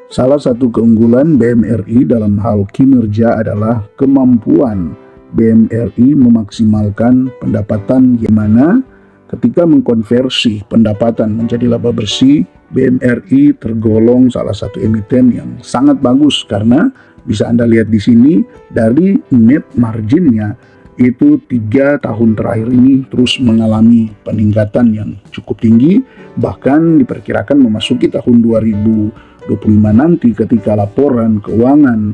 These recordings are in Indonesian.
Salah satu keunggulan BMRI dalam hal kinerja adalah kemampuan BMRI memaksimalkan pendapatan, yang mana ketika mengkonversi pendapatan menjadi laba bersih, BMRI tergolong salah satu emiten yang sangat bagus karena bisa Anda lihat di sini dari net marginnya itu 3 tahun terakhir ini terus mengalami peningkatan yang cukup tinggi, bahkan diperkirakan memasuki tahun 2025 nanti ketika laporan keuangan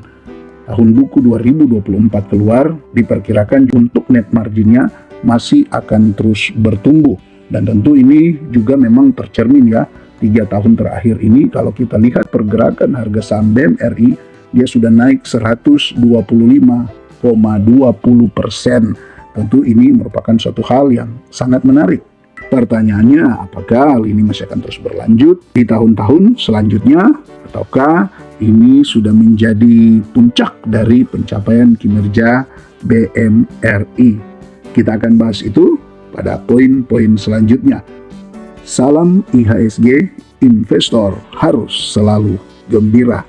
tahun buku 2024 keluar, diperkirakan untuk net marginnya masih akan terus bertumbuh. Dan tentu ini juga memang tercermin ya, 3 tahun terakhir ini kalau kita lihat pergerakan harga saham BMRI, dia sudah naik 125,20%. Tentu ini merupakan suatu hal yang sangat menarik. Pertanyaannya, apakah hal ini masih akan terus berlanjut di tahun-tahun selanjutnya, ataukah ini sudah menjadi puncak dari pencapaian kinerja BMRI? Kita akan bahas itu pada poin-poin selanjutnya. Salam IHSG, investor harus selalu gembira.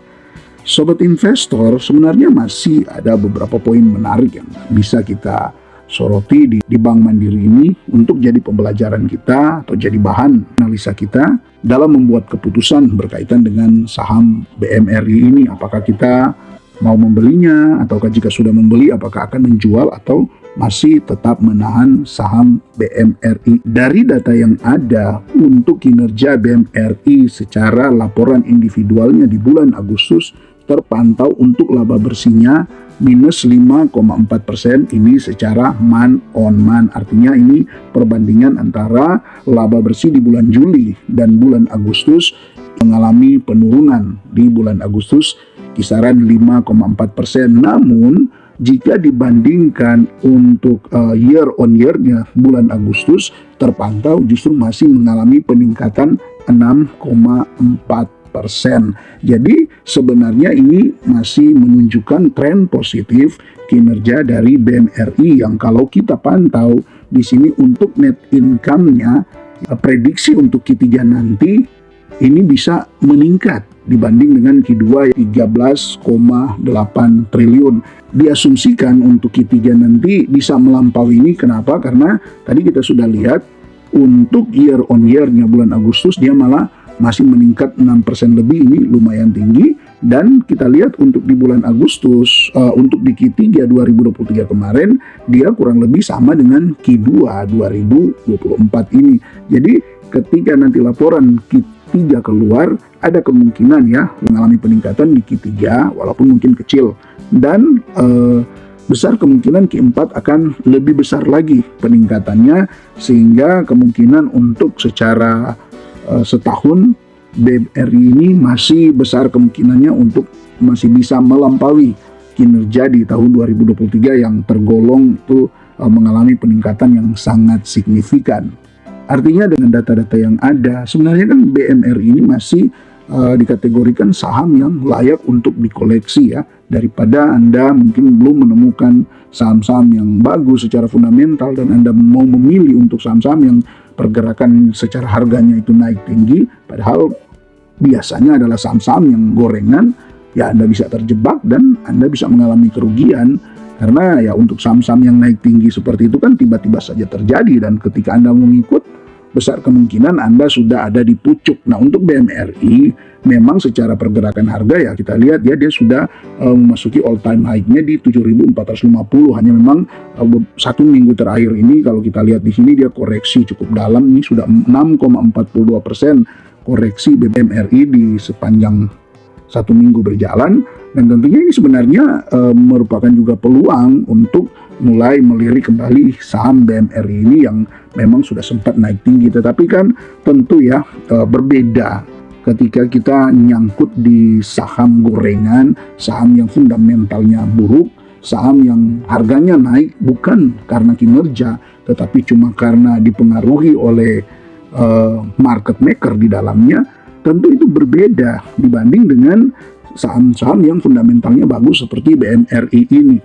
Sobat investor, sebenarnya masih ada beberapa poin menarik yang bisa kita soroti di Bank Mandiri ini untuk jadi pembelajaran kita atau jadi bahan analisa kita dalam membuat keputusan berkaitan dengan saham BMRI ini. Apakah kita mau membelinya, ataukah jika sudah membeli apakah akan menjual atau masih tetap menahan saham BMRI. Dari data yang ada untuk kinerja BMRI secara laporan individualnya di bulan Agustus, terpantau untuk laba bersihnya minus 5,4%, ini secara month on month. Artinya ini perbandingan antara laba bersih di bulan Juli dan bulan Agustus mengalami penurunan di bulan Agustus kisaran 5,4%. Namun jika dibandingkan untuk year on year-nya bulan Agustus, terpantau justru masih mengalami peningkatan 6,4%. Jadi sebenarnya ini masih menunjukkan tren positif kinerja dari BMRI yang kalau kita pantau di sini untuk net income-nya, prediksi untuk Q3 nanti ini bisa meningkat dibanding dengan Q2 13,8 triliun. Diasumsikan untuk Q3 nanti bisa melampaui ini. Kenapa? Karena tadi kita sudah lihat untuk year on year-nya bulan Agustus dia malah masih meningkat 6% lebih, ini lumayan tinggi. Dan kita lihat untuk di bulan Agustus, untuk di Q3 2023 kemarin, dia kurang lebih sama dengan Q2 2024 ini. Jadi ketika nanti laporan Q3 keluar, ada kemungkinan ya mengalami peningkatan di Q3 walaupun mungkin kecil. Dan besar kemungkinan Q4 akan lebih besar lagi peningkatannya, sehingga kemungkinan untuk secara setahun BMRI ini masih besar kemungkinannya untuk masih bisa melampaui kinerja di tahun 2023 yang tergolong itu mengalami peningkatan yang sangat signifikan. Artinya dengan data-data yang ada, sebenarnya kan BMRI ini masih dikategorikan saham yang layak untuk dikoleksi ya, daripada Anda mungkin belum menemukan saham-saham yang bagus secara fundamental dan Anda mau memilih untuk saham-saham yang pergerakan secara harganya itu naik tinggi, padahal biasanya adalah saham-saham yang gorengan, ya Anda bisa terjebak dan Anda bisa mengalami kerugian. Karena ya untuk saham-saham yang naik tinggi seperti itu kan tiba-tiba saja terjadi, dan ketika Anda mengikut, besar kemungkinan Anda sudah ada di pucuk. Nah untuk BMRI memang secara pergerakan harga ya kita lihat ya dia sudah memasuki all time high-nya di 7.450. Hanya memang satu minggu terakhir ini kalau kita lihat di sini dia koreksi cukup dalam, ini sudah 6,42% koreksi BMRI di sepanjang satu minggu berjalan. Dan tentunya ini sebenarnya merupakan juga peluang untuk mulai melirik kembali saham BMRI ini yang memang sudah sempat naik tinggi. Tetapi kan tentu ya berbeda ketika kita nyangkut di saham gorengan, saham yang fundamentalnya buruk, saham yang harganya naik bukan karena kinerja, tetapi cuma karena dipengaruhi oleh market maker di dalamnya. Tentu itu berbeda dibanding dengan saham-saham yang fundamentalnya bagus seperti BMRI ini.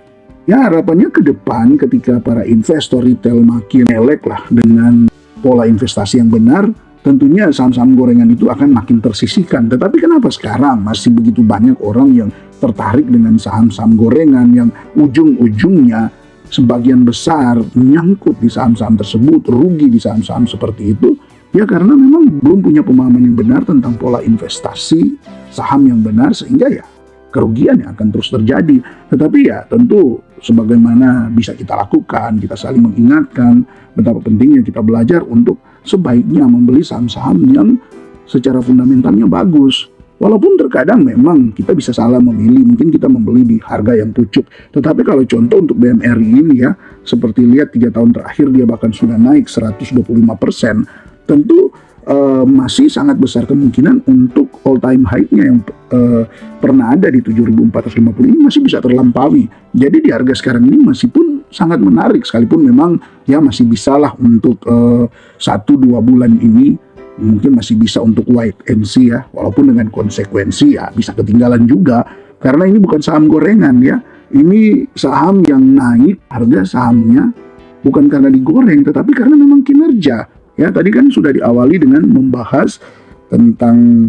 Ya harapannya ke depan ketika para investor retail makin melek lah dengan pola investasi yang benar, tentunya saham-saham gorengan itu akan makin tersisihkan. Tetapi kenapa sekarang masih begitu banyak orang yang tertarik dengan saham-saham gorengan yang ujung-ujungnya sebagian besar menyangkut di saham-saham tersebut, rugi di saham-saham seperti itu? Ya karena memang belum punya pemahaman yang benar tentang pola investasi saham yang benar, sehingga ya kerugian yang akan terus terjadi. Tetapi ya tentu sebagaimana bisa kita lakukan, kita saling mengingatkan betapa pentingnya kita belajar untuk sebaiknya membeli saham-saham yang secara fundamentalnya bagus. Walaupun terkadang memang kita bisa salah memilih, mungkin kita membeli di harga yang pucuk. Tetapi kalau contoh untuk BMRI ini ya, seperti lihat 3 tahun terakhir dia bahkan sudah naik 125%, tentu masih sangat besar kemungkinan untuk all time high-nya yang pernah ada di 7.450 ini masih bisa terlampaui. Jadi di harga sekarang ini masih pun sangat menarik, sekalipun memang ya masih bisalah untuk 1-2 bulan ini mungkin masih bisa untuk wait and see ya, walaupun dengan konsekuensi ya bisa ketinggalan juga, karena ini bukan saham gorengan ya, ini saham yang naik harga sahamnya bukan karena digoreng, tetapi karena memang kinerja. Ya, tadi kan sudah diawali dengan membahas tentang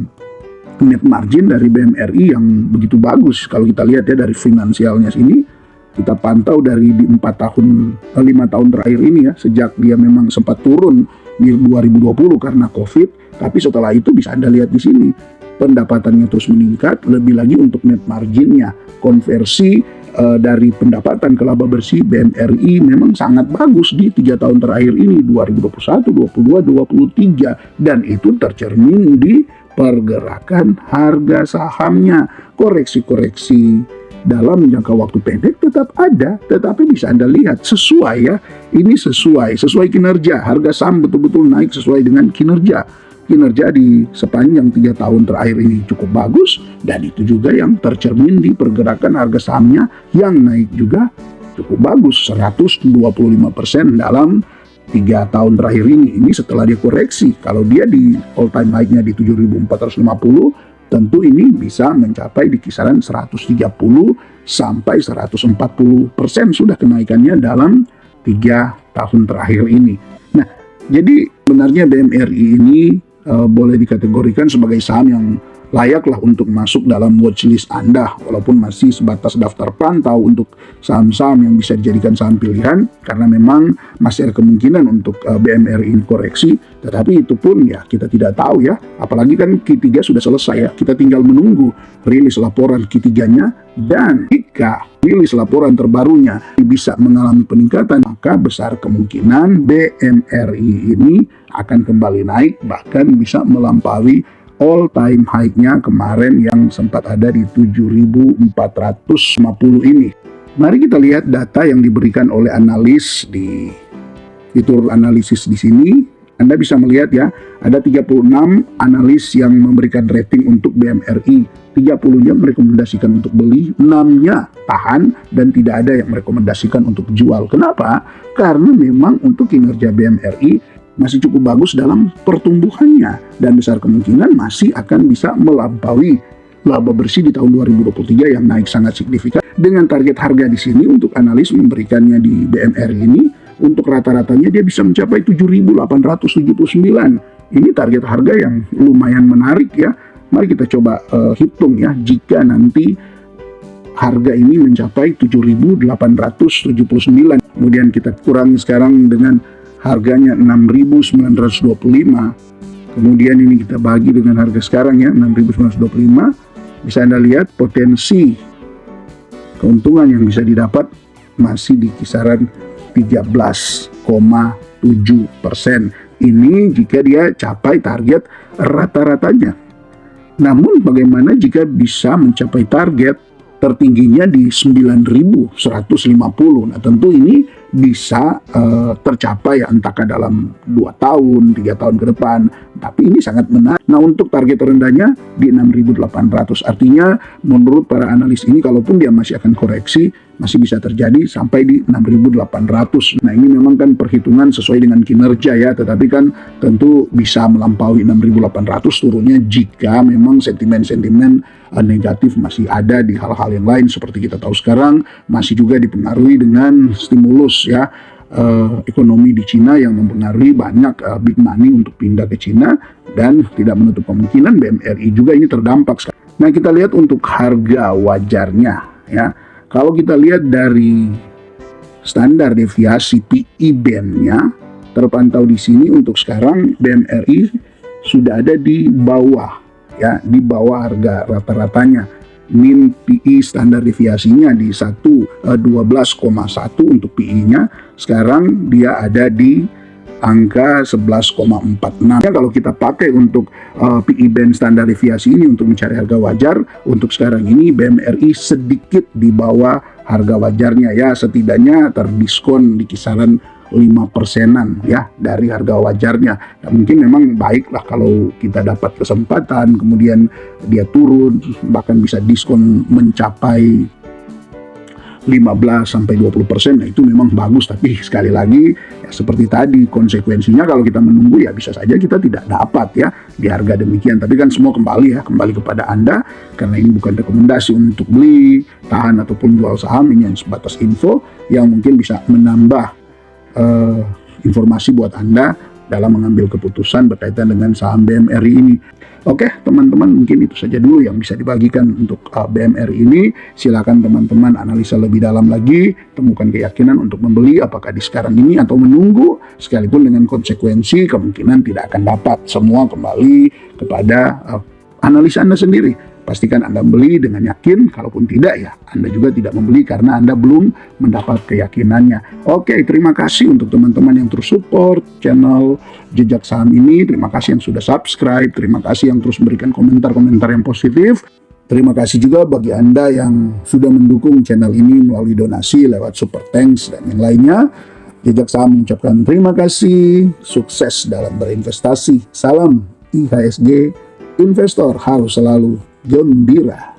net margin dari BMRI yang begitu bagus. Kalau kita lihat ya dari finansialnya sini, kita pantau dari di 5 tahun terakhir ini ya, sejak dia memang sempat turun di 2020 karena COVID, tapi setelah itu bisa Anda lihat di sini pendapatannya terus meningkat, lebih lagi untuk net marginnya, konversi dari pendapatan ke laba bersih BMRI memang sangat bagus di 3 tahun terakhir ini, 2021, 22, 23, dan itu tercermin di pergerakan harga sahamnya. Koreksi-koreksi dalam jangka waktu pendek tetap ada, tetapi bisa Anda lihat sesuai ya, ini sesuai kinerja, harga saham betul-betul naik sesuai dengan kinerja di sepanjang 3 tahun terakhir ini cukup bagus, dan itu juga yang tercermin di pergerakan harga sahamnya yang naik juga cukup bagus, 125% dalam 3 tahun terakhir ini. Ini setelah dia koreksi. Kalau dia di all time high-nya di 7.450, tentu ini bisa mencapai di kisaran 130 sampai 140% sudah kenaikannya dalam 3 tahun terakhir ini. Nah, jadi sebenarnya BMRI ini boleh dikategorikan sebagai saham yang layaklah untuk masuk dalam watchlist Anda, walaupun masih sebatas daftar pantau untuk saham-saham yang bisa dijadikan saham pilihan, karena memang masih ada kemungkinan untuk BMRI ini koreksi, tetapi itu pun ya kita tidak tahu ya, apalagi kan Q3 sudah selesai ya, kita tinggal menunggu rilis laporan Q3-nya, dan jika rilis laporan terbarunya bisa mengalami peningkatan, maka besar kemungkinan BMRI ini akan kembali naik, bahkan bisa melampaui all time high-nya kemarin yang sempat ada di 7.450 ini. Mari kita lihat data yang diberikan oleh analis di fitur analisis di sini. Anda bisa melihat ya, ada 36 analis yang memberikan rating untuk BMRI. 30-nya merekomendasikan untuk beli, 6-nya tahan, dan tidak ada yang merekomendasikan untuk jual. Kenapa? Karena memang untuk kinerja BMRI masih cukup bagus dalam pertumbuhannya, dan besar kemungkinan masih akan bisa melampaui laba bersih di tahun 2023 yang naik sangat signifikan. Dengan target harga di sini untuk analis memberikannya di BMRI ini, untuk rata-ratanya dia bisa mencapai 7.879. Ini target harga yang lumayan menarik ya. Mari kita coba hitung ya, jika nanti harga ini mencapai 7.879, kemudian kita kurangi sekarang dengan harganya 6.925, kemudian ini kita bagi dengan harga sekarang ya 6.925, bisa Anda lihat potensi keuntungan yang bisa didapat masih di kisaran 13,7%. Ini jika dia capai target rata-ratanya. Namun bagaimana jika bisa mencapai target tertingginya di 9.150? Nah tentu ini bisa tercapai entahkah dalam 2 tahun, 3 tahun ke depan, tapi ini sangat menarik. Nah untuk target terendahnya di 6.800, artinya menurut para analis ini kalaupun dia masih akan koreksi, masih bisa terjadi sampai di 6.800. Nah ini memang kan perhitungan sesuai dengan kinerja ya, tetapi kan tentu bisa melampaui 6.800 turunnya jika memang sentimen-sentimen negatif masih ada di hal-hal yang lain. Seperti kita tahu sekarang masih juga dipengaruhi dengan stimulus ya, ekonomi di Cina yang mempengaruhi banyak big money untuk pindah ke Cina, dan tidak menutup kemungkinan BMRI juga ini terdampak. Nah, kita lihat untuk harga wajarnya ya. Kalau kita lihat dari standar deviasi PE band-nya terpantau di sini untuk sekarang BMRI sudah ada di bawah ya, di bawah harga rata-ratanya. Min PE standar deviasinya di 12,1 untuk PE-nya, sekarang dia ada di angka 11,46. Kalau kita pakai untuk PE band standar deviasi ini untuk mencari harga wajar, untuk sekarang ini BMRI sedikit di bawah harga wajarnya ya, setidaknya terdiskon di kisaran 5%-an ya dari harga wajarnya. Ya, mungkin memang baiklah kalau kita dapat kesempatan kemudian dia turun, bahkan bisa diskon mencapai 15-20%. Nah, itu memang bagus, tapi sekali lagi ya, seperti tadi konsekuensinya kalau kita menunggu ya bisa saja kita tidak dapat ya di harga demikian. Tapi kan semua kembali kepada Anda, karena ini bukan rekomendasi untuk beli, tahan ataupun jual saham. Ini yang sebatas info yang mungkin bisa menambah informasi buat Anda dalam mengambil keputusan berkaitan dengan saham BMRI ini. Oke teman-teman, mungkin itu saja dulu yang bisa dibagikan untuk BMRI ini. Silakan teman-teman analisa lebih dalam lagi, temukan keyakinan untuk membeli apakah di sekarang ini atau menunggu, sekalipun dengan konsekuensi kemungkinan tidak akan dapat. Semua kembali kepada analisa Anda sendiri. Pastikan Anda beli dengan yakin, kalaupun tidak ya Anda juga tidak membeli karena Anda belum mendapat keyakinannya. Oke, terima kasih untuk teman-teman yang terus support channel Jejak Saham ini. Terima kasih yang sudah subscribe, terima kasih yang terus memberikan komentar-komentar yang positif. Terima kasih juga bagi Anda yang sudah mendukung channel ini melalui donasi lewat super thanks dan yang lainnya. Jejak Saham mengucapkan terima kasih, sukses dalam berinvestasi. Salam IHSG, investor harus selalu gembira.